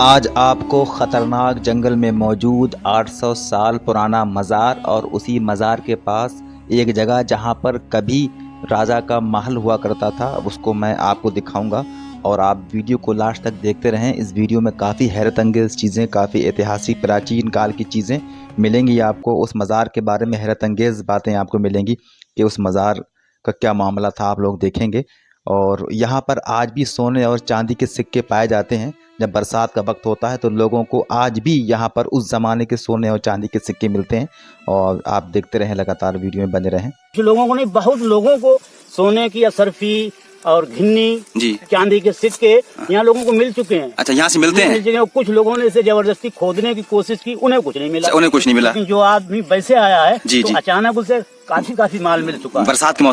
आज आपको ख़तरनाक जंगल में मौजूद 800 साल पुराना मज़ार और उसी मज़ार के पास एक जगह जहां पर कभी राजा का महल हुआ करता था उसको मैं आपको दिखाऊंगा और आप वीडियो को लास्ट तक देखते रहें। इस वीडियो में काफ़ी हैरत अंगेज़ चीज़ें, काफ़ी ऐतिहासिक प्राचीन काल की चीज़ें मिलेंगी आपको। उस मज़ार के बारे में हैरत अंगेज़ बातें आपको मिलेंगी कि उस मज़ार का क्या मामला था, आप लोग देखेंगे। और यहाँ पर आज भी सोने और चांदी के सिक्के पाए जाते हैं। जब बरसात का वक्त होता है तो लोगों को आज भी यहाँ पर उस ज़माने के सोने और चांदी के सिक्के मिलते हैं। और आप देखते रहें, लगातार वीडियो में बने रहें। कुछ लोगों को नहीं, बहुत लोगों को सोने की असरफी और घिन्नी चांदी के सिक्के यहाँ लोगों को मिल चुके हैं। अच्छा, यहाँ से मिलते हैं। कुछ लोगों ने इसे जबरदस्ती खोदने की कोशिश की, उन्हें कुछ नहीं मिला। उन्हें कुछ नहीं मिला। लेकिन जो आदमी वैसे आया है तो अचानक उसे काफी माल मिल चुका है। बरसात के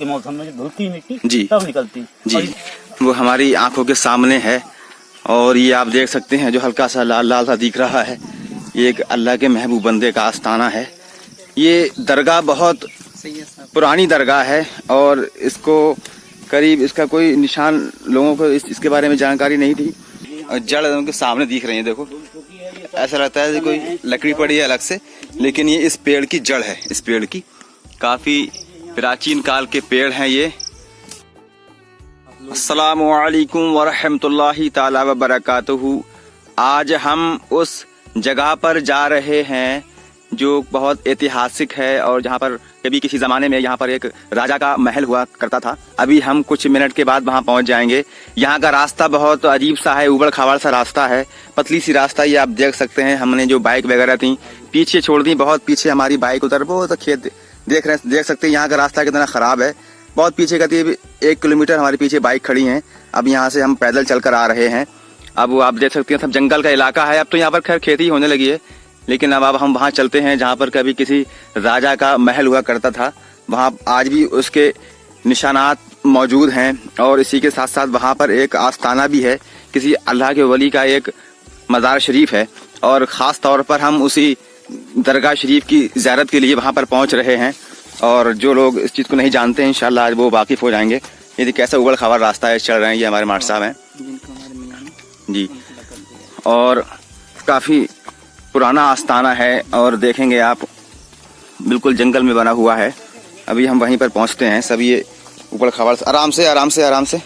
मौसम में धुलती मिट्टी तब निकलती जी, वो हमारी आंखों के सामने है। और ये आप देख सकते हैं जो हल्का सा लाल लाल सा दिख रहा है, ये एक अल्लाह के महबूब बंदे का आस्थाना है। ये दरगाह बहुत पुरानी दरगाह है और इसको करीब इसका कोई निशान लोगों को इसके बारे में जानकारी नहीं थी। और जड़ उनके सामने दिख रही है, देखो ऐसा लगता है कोई लकड़ी पड़ी है अलग से, लेकिन ये इस पेड़ की जड़ है। इस पेड़ की काफी प्राचीन काल के पेड़ हैं ये। अस्सलामु अलैकुम वरहमतुल्लाहि ताला व बरकातुहू। आज हम उस जगह पर जा रहे हैं जो बहुत ऐतिहासिक है और जहाँ पर कभी किसी ज़माने में यहाँ पर एक राजा का महल हुआ करता था। अभी हम कुछ मिनट के बाद वहाँ पहुँच जाएंगे। यहाँ का रास्ता बहुत अजीब सा है, उबड़ खाबड़ सा रास्ता है, पतली सी रास्ता। ये आप देख सकते हैं, हमने जो बाइक वगैरह थी पीछे छोड़ दी, बहुत पीछे हमारी बाइक उधर वो तो खेत देख सकते हैं। यहाँ का रास्ता कितना ख़राब है, बहुत पीछे करीब 1 किलोमीटर हमारे पीछे बाइक खड़ी हैं। अब यहाँ से हम पैदल चल कर आ रहे हैं। अब वो आप देख सकते हैं सब जंगल का इलाका है। अब तो यहाँ पर खैर खेती होने लगी है, लेकिन अब हम वहाँ चलते हैं जहाँ पर कभी किसी राजा का महल हुआ करता था। वहाँ आज भी उसके निशानात मौजूद हैं और इसी के साथ साथ वहाँ पर एक आस्थाना भी है, किसी अल्लाह के वली का एक मज़ार शरीफ है। और ख़ास तौर पर हम उसी दरगाह शरीफ की ज़ियारत के लिए वहाँ पर पहुँच रहे हैं। और जो लोग इस चीज़ को नहीं जानते हैं इंशाल्लाह आज वो वाकिफ़ हो जाएंगे। ये कैसा उबड़ खाबड़ रास्ता है, चल रहे हैं। ये हमारे माट साहब हैं जी, और काफ़ी पुराना आस्थाना है और देखेंगे आप बिल्कुल जंगल में बना हुआ है। अभी हम वहीं पर पहुंचते हैं। सब ये ऊपर खाबड़ आराम से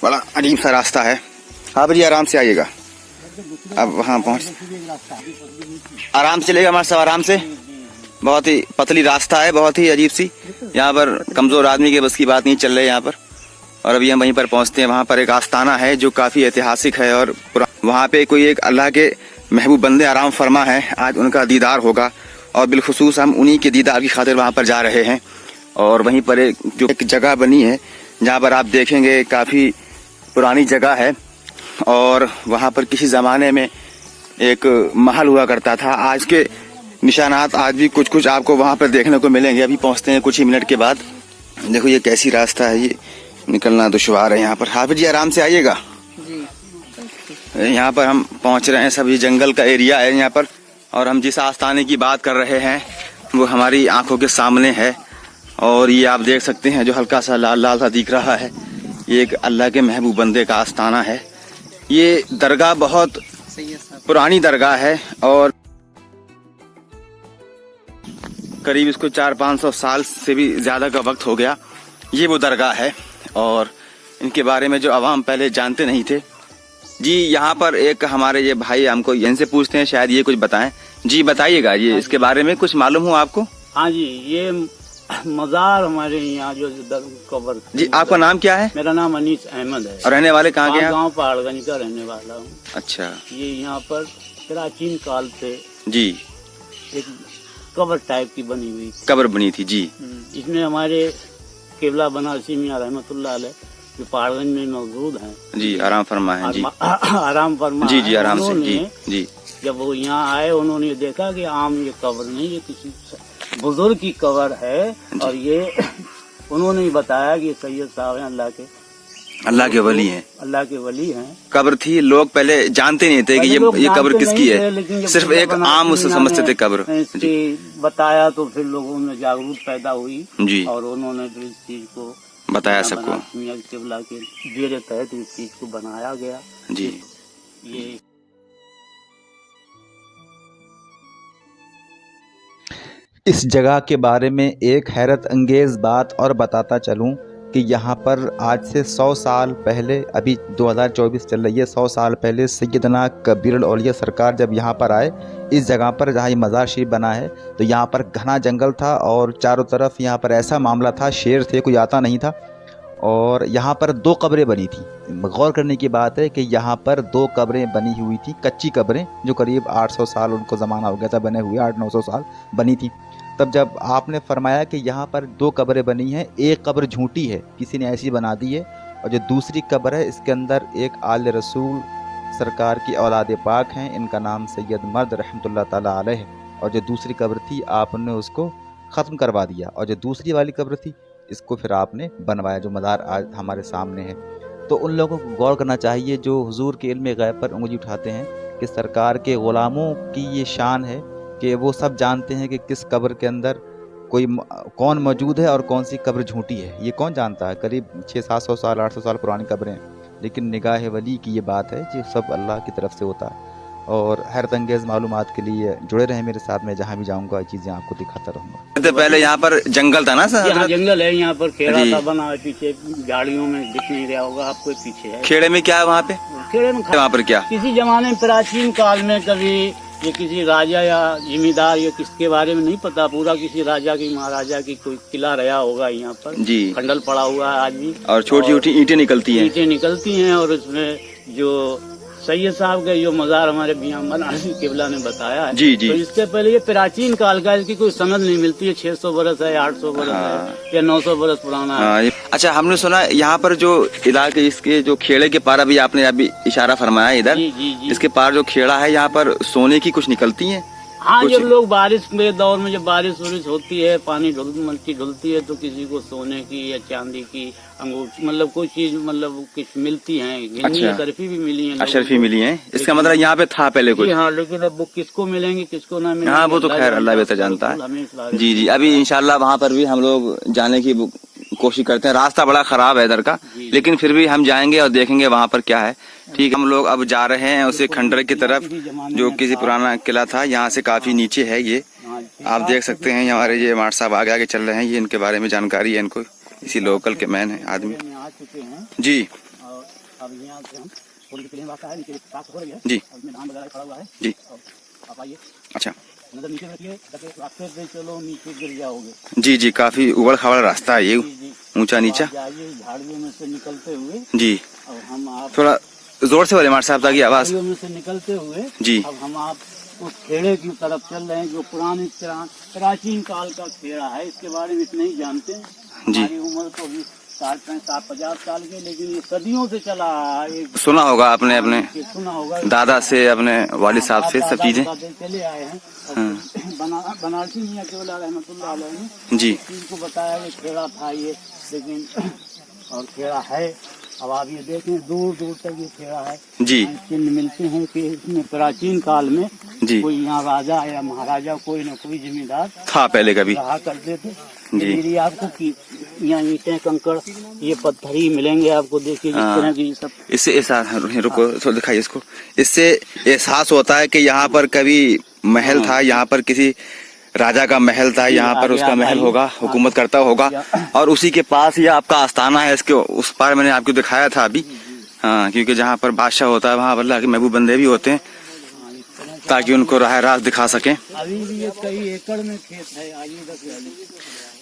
बड़ा अजीब सा रास्ता है। हाँ भाई आराम से आइएगा। अब वहाँ पहुँच आराम से चलेगा हमारे सब, आराम से। बहुत ही पतली रास्ता है, बहुत ही अजीब सी। यहाँ पर कमज़ोर आदमी के बस की बात नहीं चल रही यहाँ पर। और अभी हम वहीं पर पहुँचते हैं। वहाँ पर एक आस्थाना है जो काफ़ी ऐतिहासिक है और वहाँ पे कोई एक अल्लाह के महबूब बंदे आराम फरमा है। आज उनका दीदार होगा और बिलखुसूस हम उन्हीं के दीदार की खातिर वहाँ पर जा रहे हैं। और वहीं पर एक जगह बनी है जहाँ पर आप देखेंगे काफ़ी पुरानी जगह है और वहाँ पर किसी ज़माने में एक महल हुआ करता था। आज के निशानात आज भी कुछ आपको वहाँ पर देखने को मिलेंगे। अभी पहुँचते हैं कुछ ही मिनट के बाद। देखो ये कैसी रास्ता है, ये निकलना दुश्वार है यहाँ पर। हाफिज जी आराम से आइएगा। यहाँ पर हम पहुँच रहे हैं, सब ये जंगल का एरिया है यहाँ पर। और हम जिस आस्थाने की बात कर रहे हैं वो हमारी आंखों के सामने है। और ये आप देख सकते हैं जो हल्का सा लाल लाल सा दिख रहा है, ये एक अल्लाह के महबूब बंदे का आस्थाना है। ये दरगाह बहुत पुरानी दरगाह है और करीब इसको 400-500 साल से भी ज़्यादा का वक्त हो गया। ये वो दरगाह है और इनके बारे में जो आवाम पहले जानते नहीं थे। जी यहाँ पर एक हमारे ये भाई हमको इनसे पूछते हैं, शायद ये कुछ बताएं। जी बताइएगा, ये इसके बारे में कुछ मालूम हो आपको? हाँ जी, ये मज़ार हमारे यहाँ जो कब्र। जी आपका नाम क्या है? मेरा नाम अनीस अहमद है। और रहने वाले कहाँ के हैं? गाँव पहाड़गंज का रहने वाला हूँ। अच्छा, ये यहाँ पर प्राचीन काल से जी एक कब्र टाइप की बनी हुई कब्र बनी थी जी। इसमें हमारे केवला बनारसी मियां रहमतुल्लाह अलैह जो पहाड़गंज में मौजूद हैं जी, आराम फरमा है जी, आराम फरमा जी जी, आराम से जी जी। जब वो यहाँ आए उन्होंने देखा कि आम ये कब्र नहीं, ये किसी बुजुर्ग की कब्र है। और ये उन्होंने ही बताया कि सैयद साहब हैं, अल्लाह के वली हैं, अल्लाह के वली हैं। कब्र थी, लोग पहले जानते नहीं थे कि ये कब्र किसकी है, सिर्फ एक आम उसे समझते थे कब्र। बताया तो फिर लोगों में जागरूक पैदा हुई जी, और उन्होंने फिर इस चीज को बताया सबको। मियां केवला के जेर तहत इस चीज को बनाया गया जी। ये इस जगह के बारे में एक हैरत अंगेज़ बात और बताता चलूं कि यहाँ पर आज से 100 साल पहले, अभी 2024 चल रही है, 100 साल पहले सैयदना कबीरुल औलिया सरकार जब यहाँ पर आए, इस जगह पर जहाँ ये मज़ार शरीफ बना है, तो यहाँ पर घना जंगल था और चारों तरफ यहाँ पर ऐसा मामला था, शेर थे, कोई आता नहीं था। और यहाँ पर 2 कब्रें बनी थी। गौर करने की बात है कि यहाँ पर 2 कब्रें बनी हुई थी, कच्ची कब्रें, जो करीब 800 साल उनको ज़माना हो गया था बने हुए, 800-900 साल बनी थी। तब जब आपने फरमाया कि यहाँ पर 2 कब्रें बनी हैं, एक कब्र झूठी है, किसी ने ऐसी बना दी है, और जो दूसरी कब्र है इसके अंदर एक आले रसूल सरकार की औलाद पाक हैं, इनका नाम सैयद मर्द रहमतुल्लाह ताला अलैह है। और जो दूसरी कब्र थी आपने उसको ख़त्म करवा दिया, और जो दूसरी वाली कब्र थी इसको फिर आपने बनवाया, जो मज़ार आज हमारे सामने है। तो उन लोगों को गौर करना चाहिए जो हुजूर के इल्म गैब पर उंगली उठाते हैं कि सरकार के ग़ुलामों की ये शान है कि वो सब जानते हैं कि किस कब्र के अंदर कौन मौजूद है और कौन सी कब्र झूठी है। ये कौन जानता है? करीब 600-700 साल 800 साल पुरानी कब्रें हैं, लेकिन निगाह वली की ये बात है कि सब अल्लाह की तरफ से होता है। और हैरत अंगेज़ मालूमात के लिए जुड़े रहें मेरे साथ, में जहाँ भी जाऊँगा ये चीज़ें आपको दिखाता रहूँगा। तो पहले यहाँ पर जंगल था ना सर? यहाँ जंगल है, यहाँ पर खेड़ा सा बना है, पीछे झाड़ियों में दिख नहीं रहा होगा आपको, पीछे है। खेड़े में क्या है वहाँ पे? खेड़े में वहाँ पर क्या? किसी जमाने में प्राचीन काल में कभी ये किसी राजा या जिम्मेदार या किसके बारे में नहीं पता, पूरा किसी राजा की महाराजा की कोई किला रहा होगा यहाँ पर जी, खंडल पड़ा हुआ है आज भी, और छोटी छोटी ईंटें निकलती हैं। ईंटें निकलती हैं। और उसमें जो सैयद साहब का जो मज़ार हमारे मियां बनारसी किबला ने बताया है, जी जी, तो इसके पहले ये प्राचीन काल का, इसकी कोई सनद नहीं मिलती है, 600 बरस है, 800 बरस है या 900 बरस पुराना है। अच्छा, हमने सुना यहाँ पर जो इलाके, इसके जो खेड़े के पार, अभी आपने अभी इशारा फरमाया इधर, जी जी जी, इसके पार जो खेड़ा है यहाँ पर सोने की कुछ निकलती है। हाँ, जब लोग बारिश के दौर में जब बारिश वारिश होती है, पानी मट्टी धुलती है, तो किसी को सोने की या चांदी की अंगूठी, मतलब कोई चीज, मतलब कुछ मिलती है। अच्छा, अशरफी भी मिली है, अशरफी मिली है, इसका मतलब यहाँ पे था पहले कुछ। हाँ, लेकिन अब वो किसको मिलेंगे किसको ना मिलेंगे, हाँ वो तो खैर अल्लाह बेहतर जानता है। जी जी, अभी इंशाल्लाह वहाँ पर भी हम लोग जाने की कोशिश करते हैं। रास्ता बड़ा खराब है इधर का, लेकिन फिर भी हम जाएंगे और देखेंगे वहाँ पर क्या है। ठीक है, हम लोग अब जा रहे हैं उसे खंडर की तरफ, जो किसी पुराना किला था, यहाँ से काफी नीचे है ये। आप देख सकते हैं हमारे ये मार्ट साहब आगे आगे चल रहे हैं, ये इनके बारे में जानकारी है इनको, इसी लोकल के मैन है आदमी। जी जी जी, अच्छा, चलो नीचे गिर जाओगे। जी जी, काफी उबड़ खाबड़ रास्ता है ये, ऊंचा नीचा। झाड़ियों में से निकलते हुए जी, अब हम आप थोड़ा जोर से बोले मार साहब ताकि आवाज। झाड़ियों में से निकलते हुए जी, अब हम आप उस खेड़े की तरफ चल रहे हैं, जो पुरानी प्राचीन काल का खेड़ा है। इसके बारे में इतना ही जानते हैं। हमारी उम्र तो भी 60-50 साल के, लेकिन ये सदियों से चला है। सुना होगा आपने अपने सुना होगा दादा से, अपने वालिद साहब से सब चीजें चले आए हैं। बनारसी मियां केवल रहमतुल्लाह अलैह ने जी चीज को बताया कि खेड़ा था ये, लेकिन और खेड़ा है। अब आप ये देखें, दूर दूर तक ये खेड़ा है जी, चिन्ह मिलते हैं कि इसमें प्राचीन काल में जी कोई यहाँ राजा या महाराजा, कोई न कोई जिम्मेदार था पहले कभी रहा करते थे जी। मेरी आपको कि यहाँ ईंटें कंकड़ ये पत्थर ही मिलेंगे आपको, देखिए जिस तरह की सब। इससे एहसास, रुको थोड़ा दिखाइए इसको, इससे एहसास होता है कि यहाँ पर कभी महल था, यहाँ पर किसी राजा का महल था, यहाँ पर उसका महल होगा, हुकूमत करता होगा, और उसी के पास ये आपका आस्थाना है। इसके उस पार मैंने आपको दिखाया था अभी। हाँ, क्योंकि जहाँ पर बादशाह होता है वहाँ अल्लाह के महबूब बंदे भी होते हैं, ताकि उनको राह रास्त दिखा सकें। अभी भी ये कई एकड़ में खेत है।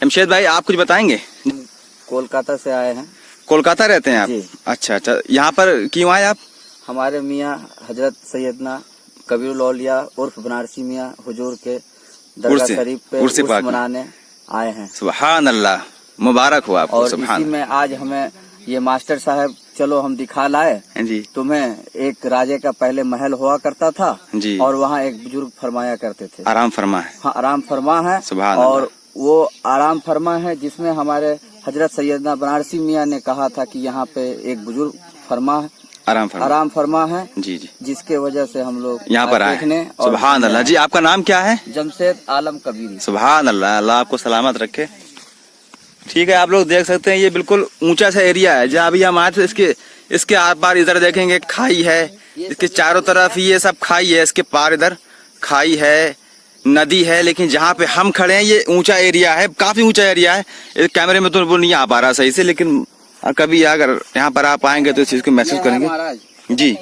एमशेद भाई, आप कुछ बताएंगे? कोलकाता से आए हैं। कोलकाता रहते हैं आप? जी। अच्छा अच्छा, यहाँ पर क्यों आए आप? हमारे मियाँ हजरत सैयदना कबीरुल औलिया उर्फ बनारसी मियाँ हुजूर के दरगाह शरीफ पे उर्स मनाने आए हैं। सुभान अल्लाह, मुबारक हो आपको। और सुभान। इसी में आज हमें ये मास्टर साहब, चलो हम दिखा लाए जी, तुम्हें एक राजे का पहले महल हुआ करता था जी, और वहाँ एक बुजुर्ग फरमाया करते थे। आराम फरमा है। हाँ, आराम फरमा है। सुभान और वो आराम फरमा है जिसमें हमारे हजरत सैयदना बनारसी मियाँ ने कहा था कि यहाँ पे एक बुजुर्ग फरमा है, आराम फरमा है। जी जी, जिसके वजह से हम लोग यहाँ पर आए। सुभान अल्लाह। जी, आपका नाम क्या है? जमशेद आलम कबीरी। सुभान अल्लाह, अल्लाह आपको सलामत रखे। ठीक है, आप लोग देख सकते हैं ये बिल्कुल ऊंचा सा एरिया है जहाँ अभी हम आए थे। इसके आर पार इधर देखेंगे खाई है, इसके चारों तरफ ये सब खाई है, इसके पार इधर खाई है, नदी है, लेकिन जहाँ पे हम खड़े हैं ये ऊंचा एरिया है, काफी ऊंचा एरिया है। इस कैमरे में तो वो नहीं आ पा रहा सही से, लेकिन कभी अगर यहाँ पर आप आएंगे तो इस चीज को महसूस करेंगे। जी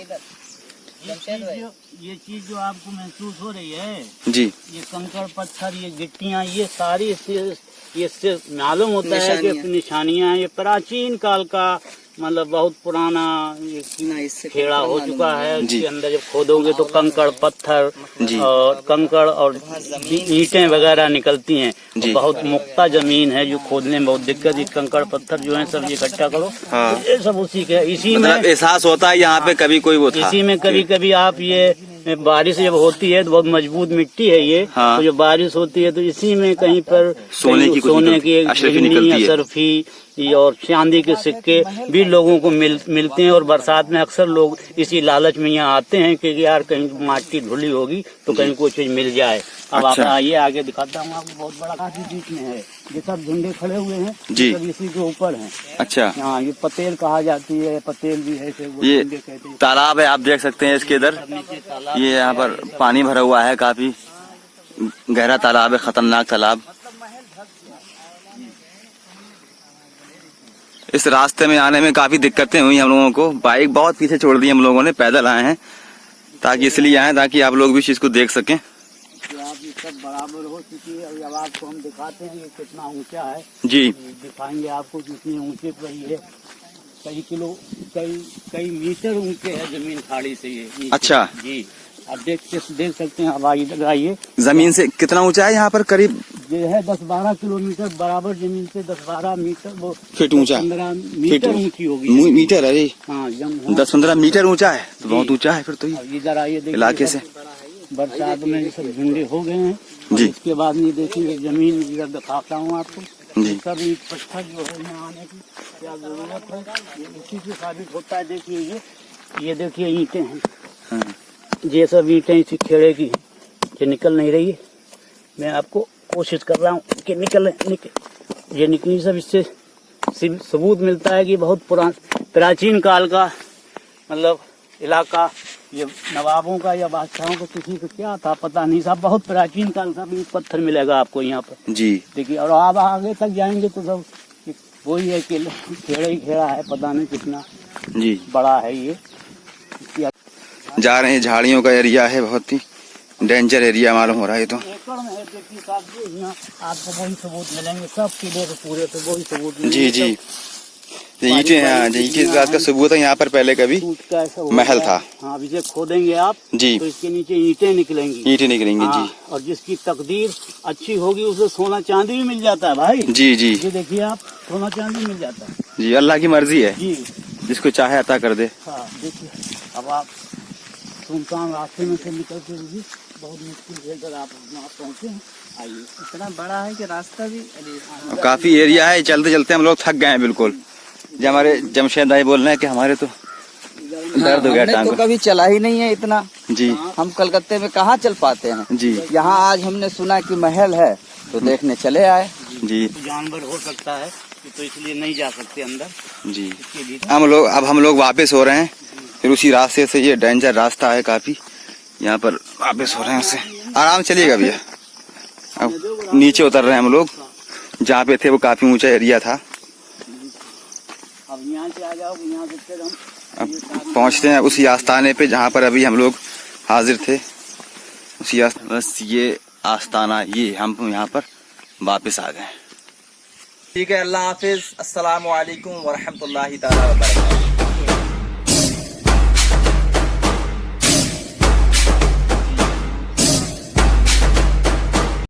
ये चीज जो आपको महसूस हो रही है जी, ये कंकड़ पत्थर, ये गिट्टियाँ, ये सारी इससे मालूम होता है कि निशानियाँ, ये प्राचीन काल का मतलब बहुत पुराना ये खेड़ा हो चुका है। इसके अंदर जब खोदोगे तो कंकड़ पत्थर और कंकड़ और ईंटें वगैरह निकलती हैं। तो बहुत मुक्ता जमीन है जो खोदने में बहुत दिक्कत। ये कंकड़ पत्थर जो है सब इकट्ठा करो, ये सब उसी के, इसी में एहसास होता है यहाँ पे कभी कोई वो था। इसी में कभी कभी आप ये बारिश जब होती है तो बहुत मजबूत मिट्टी है ये, तो जब बारिश होती है तो इसी में कहीं पर सोने की अशरफी और चांदी के सिक्के भी लोगों को मिलते हैं। और बरसात में अक्सर लोग इसी लालच में यहाँ आते हैं कि यार कहीं माटी धुली होगी तो कहीं कोई चीज मिल जाए। अब आप आइए आगे दिखाता हूँ आपको, बहुत बड़ा काफी बीच में है। ये सब झंडे खड़े हुए हैं जी, सब इसी के ऊपर हैं। अच्छा, हाँ, ये पतेल कहा जाती है, पतेल भी है। ये तालाब है, आप देख सकते हैं इसके इधर, ये यहाँ पर पानी भरा हुआ है, काफी गहरा तालाब है, खतरनाक तालाब। इस रास्ते में आने में काफी दिक्कतें हुई हम लोगों को, बाइक बहुत पीछे छोड़ दी हम लोगों ने, पैदल आए हैं ताकि इसलिए आए ताकि आप लोग भी इस चीज को देख सकें। आप ये सब बराबर हो चुकी है। अब आपको हम दिखाते हैं ये कितना ऊंचा है जी, दिखाएंगे आपको कितने ऊंचे पर ये कई मीटर ऊंचे है जमीन खाड़ी से ये। अच्छा जी, आप देख सकते हैं। अब आइए, जमीन से कितना ऊंचा है यहाँ पर? करीब ये है 10-12 किलोमीटर बराबर, जमीन से 10-12 मीटर वो फीट ऊंचा, 15 मीटर ऊंची होगी। मीटर? अरे हाँ, 10-15 मीटर ऊंचा है तो बहुत ऊंचा है फिर तो ये। इधर आइए, देखिए इलाके से बरसात में ये सब झंडे हो गए हैं जी। इसके बाद नहीं देखिए जमीन इधर दिखाता हूँ आपको जी। सब ईट पत्थर जो है यहाँ आने की क्या जरूरत है, ये इसी से साबित होता है। देखिए ये देखिए ईंटें हैं, ये सब ईंटें इसी खेड़े की हैं, ये निकल नहीं रही है। मैं आपको कोशिश कर रहा हूँ कि ये निकली सब। इससे सबूत मिलता है कि बहुत प्राचीन काल का मतलब इलाका, ये नवाबों का या बादशाहों का किसी को क्या था पता नहीं साहब, बहुत प्राचीन काल का भी पत्थर मिलेगा आपको यहाँ पर जी। देखिए, और आप आगे तक जाएंगे तो सब वही है कि खेड़ा ही खेड़ा है, पता नहीं कितना जी बड़ा है ये। जा रहे हैं, झाड़ियों का एरिया है, बहुत ही डेंजर एरिया मालूम हो रहा है। तो एकड़ में है, देखिए साहब, यहाँ आपको वही सबूत मिलेंगे सब किले के पूरे पे वही सबूत जी जी। ईंटें हैं, इस बात का सबूत है यहाँ पर पहले कभी महल था। हाँ, अभी जब खोदेंगे आप जी तो इसके नीचे ईंटें निकलेंगी जी। और जिसकी तकदीर अच्छी होगी उसे सोना चांदी भी मिल जाता है भाई जी जी। ये देखिए आप, सोना चांदी मिल जाता है जी, अल्लाह की मर्जी है जी, जिसको चाहे अता कर दे। हाँ, देखिए अब आप सुनसान रास्ते में से निकलते हुए बहुत मुश्किल है आप पहुँचे हैं। आइए, इतना बड़ा है कि रास्ता भी काफी एरिया है, चलते चलते हम लोग थक गए हैं बिल्कुल। जो हमारे जमशेद भाई बोल रहे हैं कि हमारे तो दर्द हो गया टांग तो कभी चला ही नहीं है इतना जी। हम कलकत्ते में कहाँ चल पाते हैं जी। यहाँ आज हमने सुना कि महल है तो देखने चले आए जी। जानवर हो सकता है तो इसलिए नहीं जा सकते अंदर जी। हम लोग वापस हो रहे हैं, फिर उसी रास्ते से, ये डेंजर रास्ता है काफी, यहाँ पर वापस हो रहे हैं। उससे आराम चलिएगा भैया। अब नीचे उतर रहे हैं हम लोग, जहाँ पे थे वो काफी ऊंचा एरिया था। अब यहाँ से आ जाओ, यहाँ से फिर हम अब पहुँचते हैं उसी आस्थाने पे जहाँ पर अभी हम लोग हाजिर थे, उसी बस ये आस्थाना, ये हम यहाँ पर वापस आ गए। ठीक है, अल्लाह हाफिज, अस्सलाम वालेकुम व रहमतुल्लाहि तआला व बरकातहू।